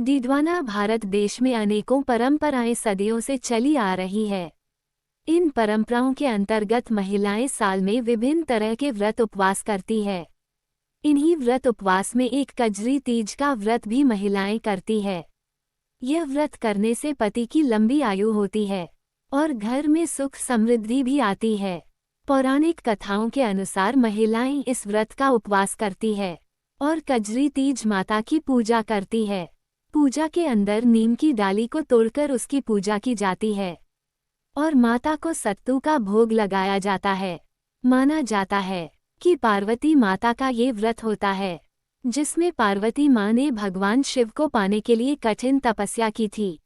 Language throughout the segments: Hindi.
डीडवाना भारत देश में अनेकों परंपराएं सदियों से चली आ रही है। इन परंपराओं के अंतर्गत महिलाएं साल में विभिन्न तरह के व्रत उपवास करती है। इन्हीं व्रत उपवास में एक कजरी तीज का व्रत भी महिलाएं करती है। यह व्रत करने से पति की लंबी आयु होती है और घर में सुख समृद्धि भी आती है। पौराणिक कथाओं के अनुसार महिलाएं इस व्रत का उपवास करती है और कजरी तीज माता की पूजा करती है। पूजा के अंदर नीम की डाली को तोड़कर उसकी पूजा की जाती है और माता को सत्तू का भोग लगाया जाता है। माना जाता है कि पार्वती माता का ये व्रत होता है जिसमें पार्वती माँ ने भगवान शिव को पाने के लिए कठिन तपस्या की थी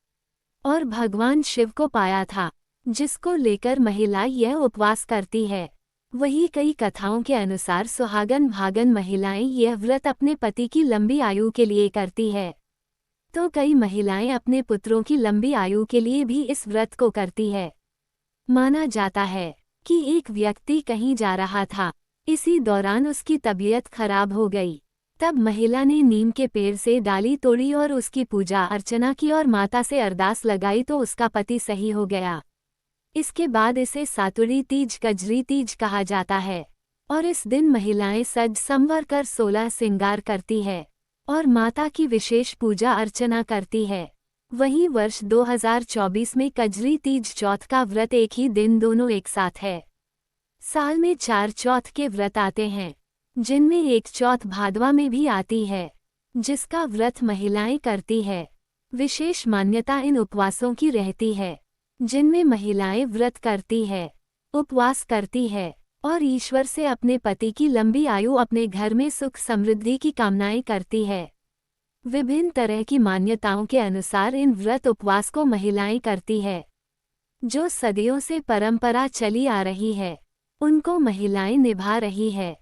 और भगवान शिव को पाया था, जिसको लेकर महिला यह उपवास करती है। वही कई कथाओं के अनुसार सुहागन भागन महिलाएं यह व्रत अपने पति की लंबी आयु के लिए करती है, तो कई महिलाएं अपने पुत्रों की लंबी आयु के लिए भी इस व्रत को करती है। माना जाता है कि एक व्यक्ति कहीं जा रहा था, इसी दौरान उसकी तबीयत खराब हो गई। तब महिला ने नीम के पेड़ से डाली तोड़ी और उसकी पूजा अर्चना की और माता से अरदास लगाई तो उसका पति सही हो गया। इसके बाद इसे सातुड़ी तीज कजरी तीज कहा जाता है और इस दिन महिलाएं सज संवर कर 16 श्रृंगार करती है और माता की विशेष पूजा अर्चना करती है। वहीं वर्ष 2024 में कजरी तीज चौथ का व्रत एक ही दिन दोनों एक साथ है। साल में 4 चौथ के व्रत आते हैं, जिनमें एक चौथ भादवा में भी आती है, जिसका व्रत महिलाएं करती है। विशेष मान्यता इन उपवासों की रहती है, जिनमें महिलाएं व्रत करती है, उपवास करती है और ईश्वर से अपने पति की लंबी आयु, अपने घर में सुख समृद्धि की कामनाएं करती है। विभिन्न तरह की मान्यताओं के अनुसार इन व्रत उपवास को महिलाएं करती है। जो सदियों से परंपरा चली आ रही है, उनको महिलाएं निभा रही है।